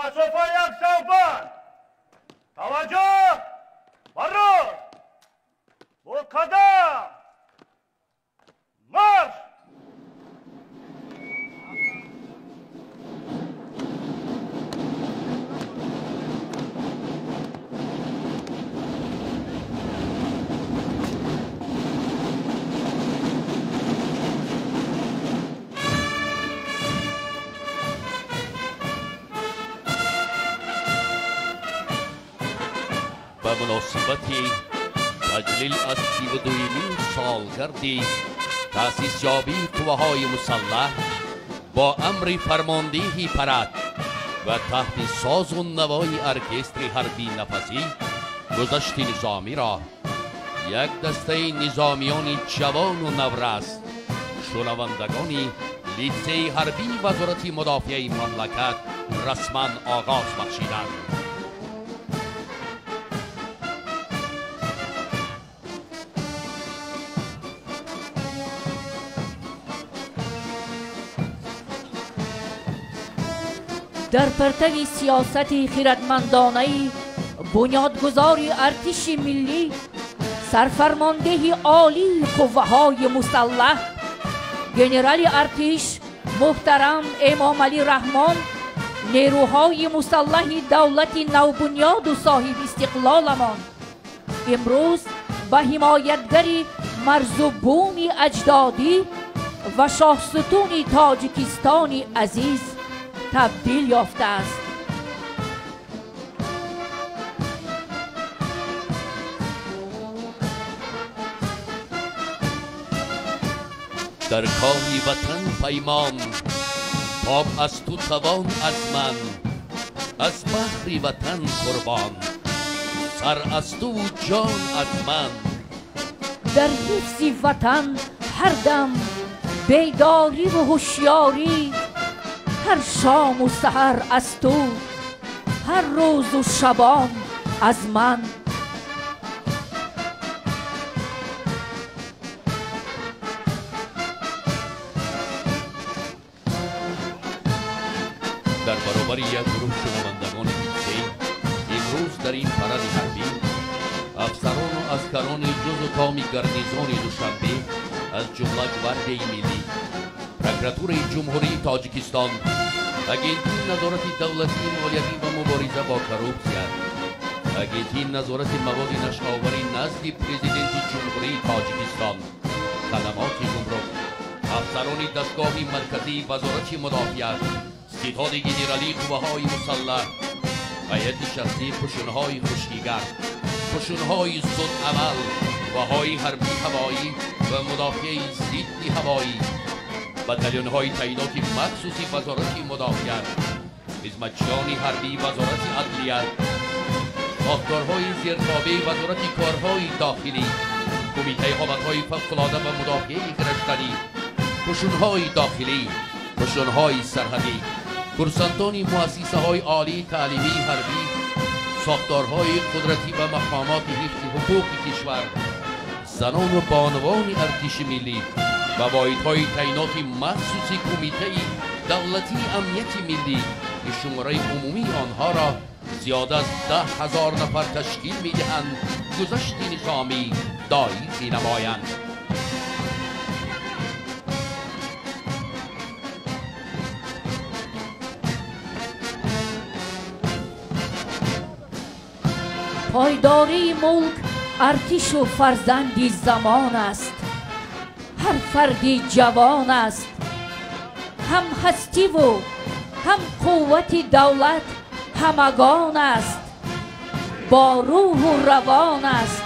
پاسوفا یک سوفان توجه برو قدم مارش به مناسبت تجلیل از 32مین سالگرد تأسیس یابی قوه‌های مسلح با امر فرماندهی پرد و تحت ساز و نوای ارکستر حربی نفسی گذشت نظامی را یک دسته نظامیان جوان و نورست شنوندگان لیسه حربی وزارت مدافع مملکت رسما آغاز بخشیدند. در پرتو سیاست خردمندانه بنیادگذار ارتش ملی سرفرمانده عالی قوه‌های مسلح ژنرال ارتش محترم امام علی رحمان نیروهای مسلح دولت نوبنیاد و صاحب استقلالمان امروز به حمایتگری مرزبون اجدادی و شاهستون تاجیکستان عزیز تبدیل یافته است. در کار وطن پیمان تاب از تو توان از من از بحر وطن قربان سر از تو و جان از من در حفظ وطن هر دم بیداری و هوشیاری هر شام و سحر از تو هر روز و شبان از من در برابر یک گروه شنوندگان حیثی امروز در این پرد حربی افسران و عسکران جز و تام گرنیزان دوشنبه از جمله گوارد ملی پروکراتور جمهوری تاجیکستان اگنتین نظارت دولتی مالیاتی و مبارزه با کروپسیا اگنتین نظارت مواد نشآوری نزد پرزیدنت جمهوری تاجیکستان خدمات گمرک افسران دستگاه مرکزی وزارت مدافعت ستاد ژنرالی قوه‌های مسلح هیئت شخصی قشون‌های خشکیگر قشون‌های زود عمل قوه‌های حربی هوایی و مدافع ضد هوایی بتالون‌های تعینات مخصوصی وزارت مدافعت خدمتچیان حربی وزارت عدلیه ساختارهای زیرتابع وزارت کارهای داخلی کمیته حالت‌های فوق‌العاده و مدافع گرشتنی قشون‌های داخلی قشون‌های سرحدی کورسانتان مؤسسه‌های عالی تعلیمی حربی ساختارهای قدرتی و مقامات حفظ حقوق کشور زنان و بانوان ارتش ملی و واحدهای تعینات مخصوصی کمیته دولتی امنیت ملی که شماره عمومی آنها را زیاده از 10,000 نفر تشکیل می‌دهند گذشت نظامی دایی می‌نمایند. پایداری ملک ارتش و فرزندی زمان است هر فردی جوان است هم هستی و هم قوت دولت همگان است با روح و روان است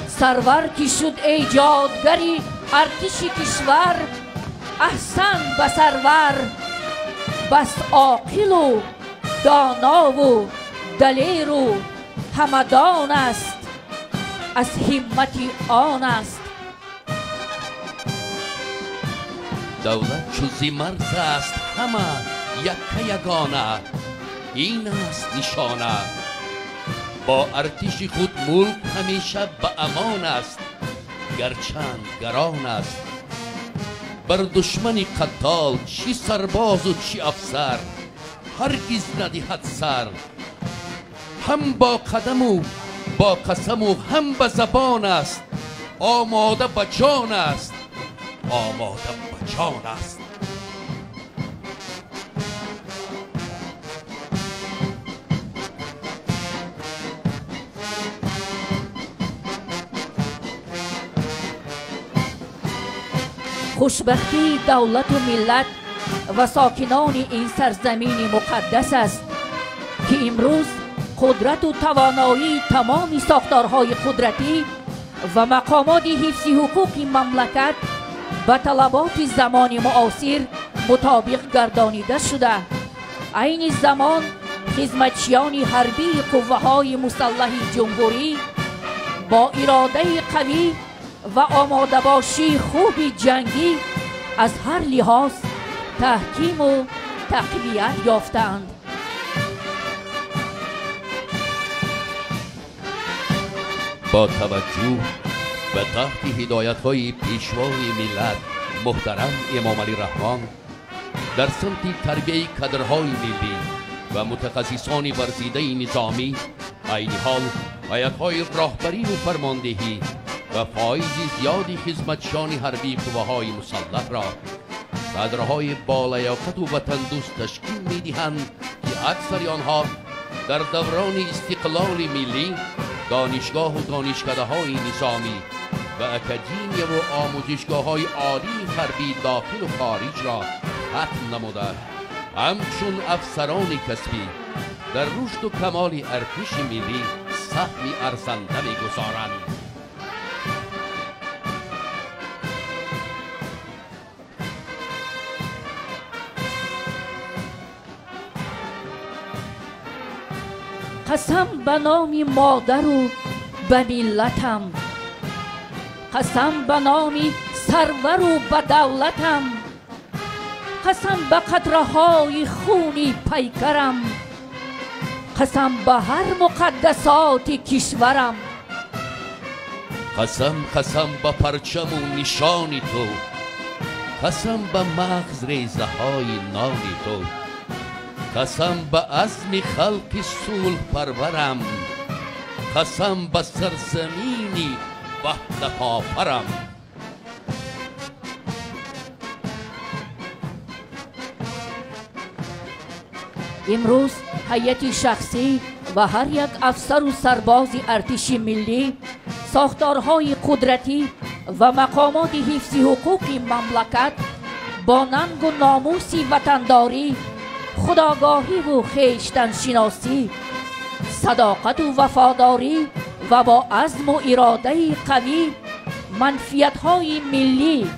سرور که شد ایجادگری ارتش کشور احسن به سرور بس عاقل و دانا و دلیر و همدان است از همت آن است دولت چو زی مرز است همه یک یگانه این است نشانه با ارتش خود ملک همیشه به امان است گرچند گران است بر دشمن قتال چی سرباز و چی افسر هرگز ندهد سر. هم با قدم و با قسم و هم به زبان است، آماده به جان است، آماده به جان است. خوشبختی دولت و ملت و ساکنان این سرزمین مقدس است که امروز قدرت و توانایی تمام ساختارهای قدرتی و مقامات حفظ حقوق مملکت به طلبات زمان معاصر مطابق گردانیده شده. عین زمان خدمتچیان حربی قوه‌های مسلح جمهوری با اراده قوی و آماده باشی خوب جنگی از هر لحاظ تحکیم و تقویت یافتند. با توجه به تحت هدایت‌های پیشوای ملت محترم امام علی رحمان در سمت تربیه کادرهای ملی و متخصصان ورزیده نظامی، عین حال هیئت‌های راهبری و فرماندهی و فایز زیادی خدمتچیان حربی قوه‌های مسلح را کادرهای بالیاقت و وطندوست تشکیل می‌دهند که اکثر آنها در دوران استقلال ملی دانشگاه و دانشکده‌های نظامی و اکادمی و آموزشگاه‌های عالی حربی داخل و خارج را ختم نموده، همچون افسران کسبی در رشد و کمال ارتش ملی سهمی ارزنده می‌گذارند. قسم به نام مادر و به ملتم، قسم به نام سرور و به دولتم، قسم به قطره‌های خونی پیکرم، قسم به هر مقدسات کشورم، قسم به پرچم و نشان تو، قسم به مغز ریزه های نان تو، قسم به عزم خلق صلح پرورم، قسم به سرزمینی وحدت آفرم. امروز هیئت شخصی و هر یک افسر و سرباز ارتش ملی ساختارهای قدرتی و مقامات حفظ حقوق مملکت با ننگ و ناموس وطنداری، خودآگاهی و خویشتن شناسی، صداقت و وفاداری و با عزم و اراده قوی منفعت‌های ملی،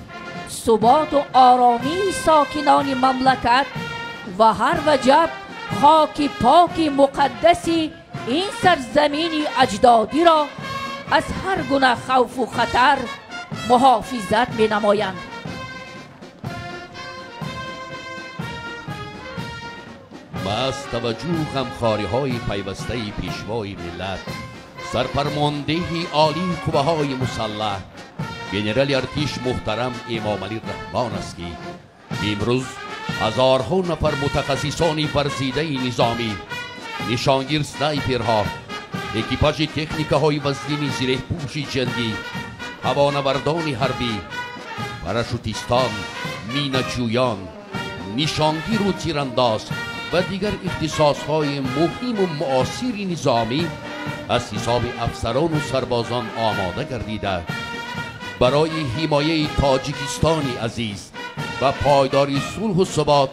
ثبات و آرامی ساکنان مملکت و هر وجب خاک پاک مقدس این سرزمین اجدادی را از هر گونه خوف و خطر محافظت می نمایند. از توجه غمخواری پیوسته پیشوای ملت، سرفرمانده عالی قوه‌های مسلح ژنرال ارتش محترم امام علی رحمان است که امروز هزارها نفر متخصصان ورزیده نظامی، نشانگیر سنایپرها، اکیپاژ تکنیک‌های وزین زره پوش جنگی، هوانوردان حربی، پاراشوتیستان، مینه‌جویان، نشانگیر و تیرانداز و دیگر اختصاص‌های مهم و معاصر نظامی از حساب افسران و سربازان آماده گردیده برای حمایه تاجیکستان عزیز و پایداری صلح و ثبات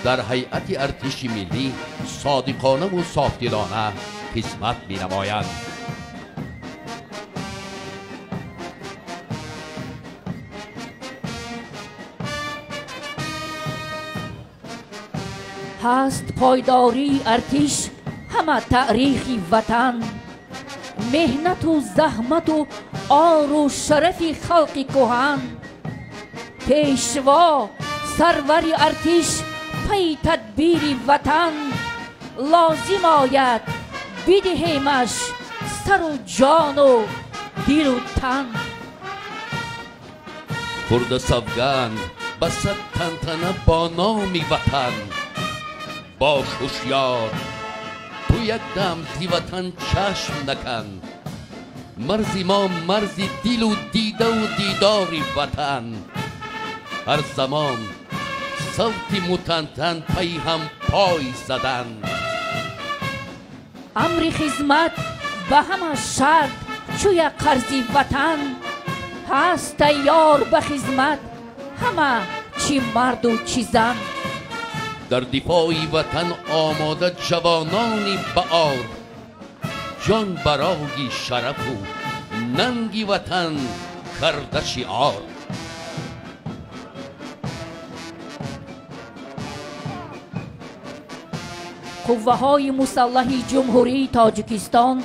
در هیئت ارتش ملی صادقانه و صافدلانه خدمت می‌نمایند. هست پایداری ارتش همه تاریخی وطن، مهنت و زحمت و آر و شرف خلق کهن، پیشوا سرور ارتش پی تدبیر وطن، لازم آید بدهیمش سر و جان و دل و تن. کرد سوگند بسد تنتنه با نام وطن، باش هوشیار، تو یک دم زی وطن چشم نکن. مرزی ما مرزی دل و دیده و دیداری وطن. هر زمان صوتی متنتن پی هم پای زدن. امر خدمت به همه شرط چوی قرضی وطن. هست تیار به خدمت همه چی مرد و چی زن. در دفاع وطن آماده جوانانی بهار، جان برای شرف و ننگی وطن کرده شعار. قوه های مسلح جمهوری تاجیکستان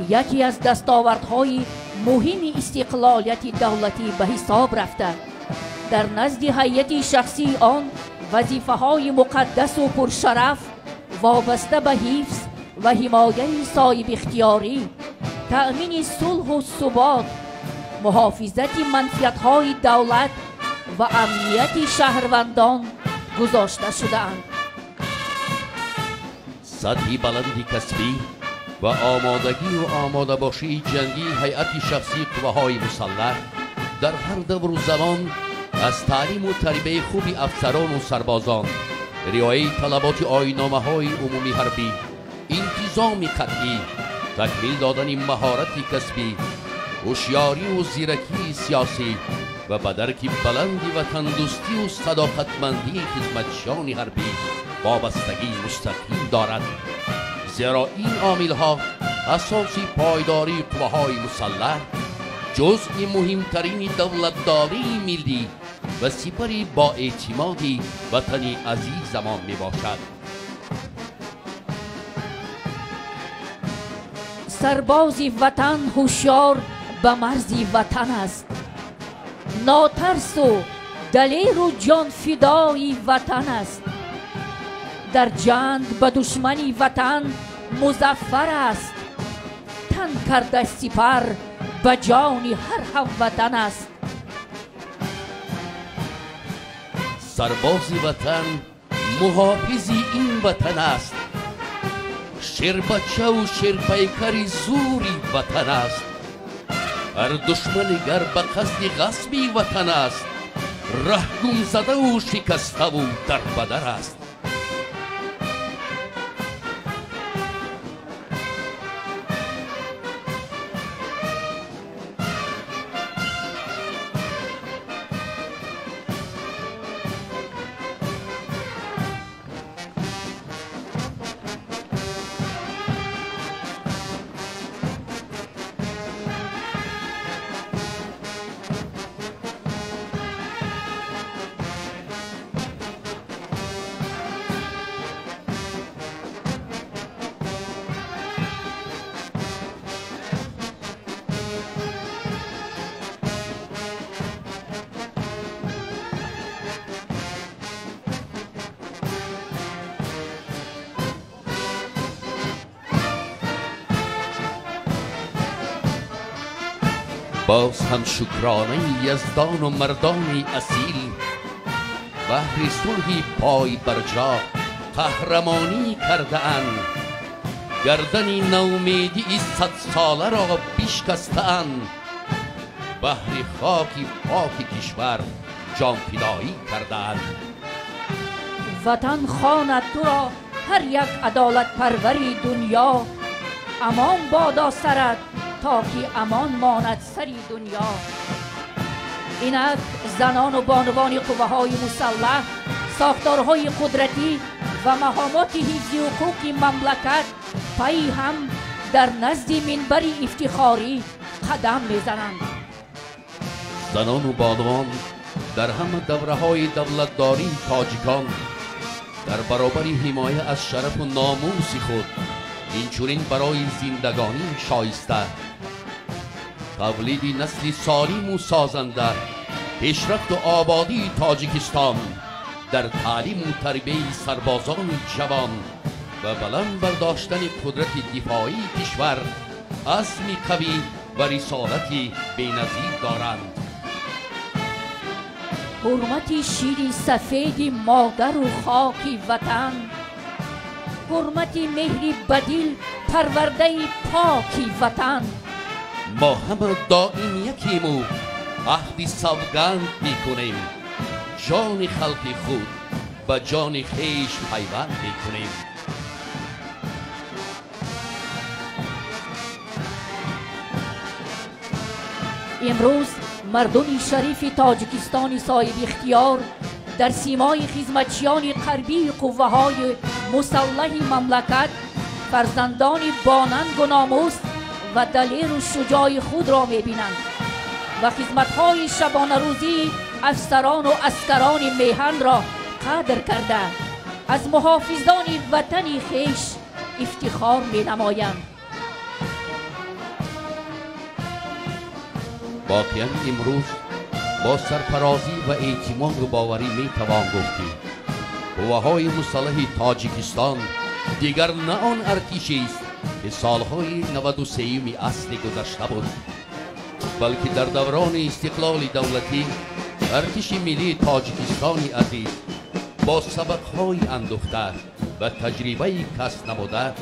یکی از دستاوردهای مهم استقلالیت دولتی به حساب رفته. در نزد هیئت شخصی آن وظیفه های مقدس و پرشرف وابسته به حفظ و حمایت صاحب اختیاری، تأمین صلح و ثبات، محافظت منفعت های دولت و امنیت شهروندان گذاشته شده‌اند. سطح بلندی کسبی و آمادگی و آماده باشی جنگی هیئت شخصی قوه‌های مسلح در هر دور و زمان از تعلیم و تربیت خوبی افسران و سربازان، رعایت طلبات آیین‌نامه‌های عمومی حربی، انتظام قطعی، تکمیل دادن مهارت کسبی، هوشیاری و زیرکی سیاسی و به درک بلندی وطن دوستی و صداقتمندی خدمتشان حربی وابستگی مستقیم دارد. زیرا این عامل‌ها اساس پایداری قوه‌های مسلح، جزء مهمترین دولتداری ملی و سپری با اعتمادی وطن عزیزمان می باشد. سرباز وطن هوشیار به مرزی وطن است. ناترس و دلیر و جان فدای وطن است. در جنگ به دشمنی وطن مظفر است. تن کرده سپر به جان هر هموطن است. سرباز وطن محافظی این وطن است. شیربچه و شیرپیکر زوری وطن است. هر دشمن گر به قصد غصبی وطن است. ره گم زده و شکسته و در بدر است. باز هم شکرانه یزدان و مردان اصیل، بهر صلح پای برجا قهرمانی کرده اند. گردن نومیدی 100 ساله را بشکسته اند. بهر خاک پاک کشور جان فدایی کرده اند. وطن خواند تو را هر یک عدالت پروری دنیا. امان بادا سرت تا که امان ماند سری دنیا. اینک زنان و بانوان قوه‌های مسلح، ساختارهای قدرتی و مهامات حفظ حقوق مملکت پی هم در نزد منبر افتخاری قدم میزنند. زنان و بانوان در همه دوره‌های دولتداری تاجیکان در برابر حمایت از شرف و ناموس خود اینچنین برای زندگانی شایسته تولید نسل سالم و سازنده، پیشرفت و آبادی تاجیکستان در تعلیم و تربیت سربازان جوان و بلند برداشتن قدرت دفاعی کشور عزمی قوی و رسالتی بی‌نظیر دارند. حرمت شیر سفید مادر و خاک وطن حرمت مهری بدیل پرورده پاکی وطن. ما همه دائم یکیم و عهدی سوگند میکنیم، جان خلق خود به جان خویش پیوند میکنیم. امروز مردم شریف تاجیکستان صاحب اختیار در سیمای خدمتچیان غربی قوه‌های مسلح مملکت فرزندان باننگ و ناموس و دلیر و شجاع خود را می‌بینند و خدمت‌های شبانه روزی افسران و عسکران میهن را قدر کرده از محافظان وطن خویش افتخار می‌نمایند. واقعا امروز با سرفرازی و اعتماد و باوری میتوان گفتی قوه‌های مسلح تاجیکستان دیگر نه آن ارتشی است که سالهای 93 اصل گذشته بود، بلکه در دوران استقلال دولتی ارتش ملی تاجیکستان عزیز با سبقهای اندوخته و تجربه کسب نبوده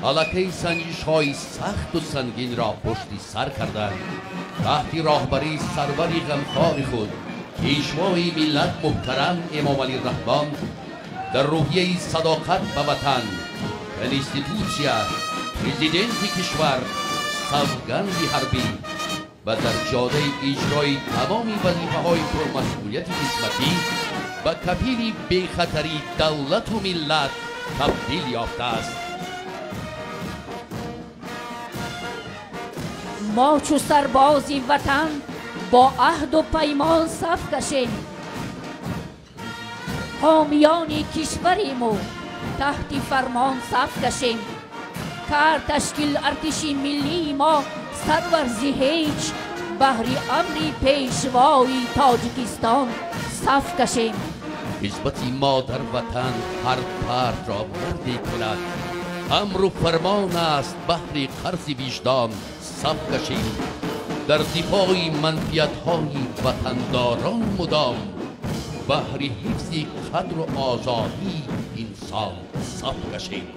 علاقه سنجش‌های سخت و سنگین را پشت سر کرده تحت راهبری سرور غمخوار خود پیشوای ملت محترم امام علی رحمان در روحیه صداقت به وطن کنستیتوسیا پرزیدنت کشور سوگند حربی و در جاده اجرای تمام وظیفه‌های پرمسئولیت خدمتی و کفیل بی‌خطری دولت و ملت تبدیل یافته است. ما چو سربازی وطن با عهد و پیمان صف کشیم، حامیان کشوریم و تحت فرمان صف کشیم. کار تشکیل ارتش ملی ما سرورزی هیچ بهر امر پیشوای تاجیکستان صف کشیم. خدمت ما در وطن هر فرد را مردی کند، امر و فرمان است بهر قرض وجدان صف کشیم. در دفاع منفیت‌های وطنداران مدام بهر حفظ قدر و آزادی انسان صف کشیم.